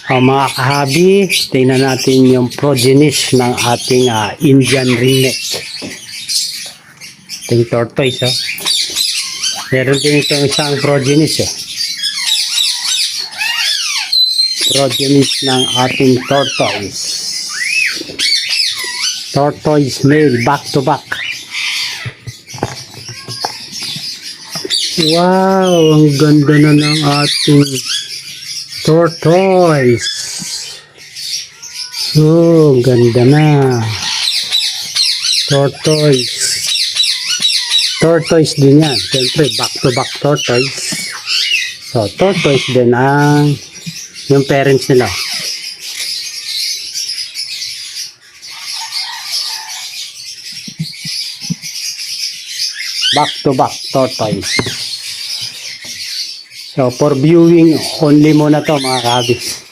Mga kahabi, tingnan natin yung progenies ng ating Indian ringneck. Ating tortoise. Meron din itong isang progenies. Progenies ng ating tortoise. Tortoise male back to back. Wow, ang ganda na ng ating tortoise. Oh, ganda na. Tortoise din yan. Siyempre, back to back tortoise. So, tortoise din ang yung parents nila. Back to back tortoise. So, for viewing only muna to mga kabis.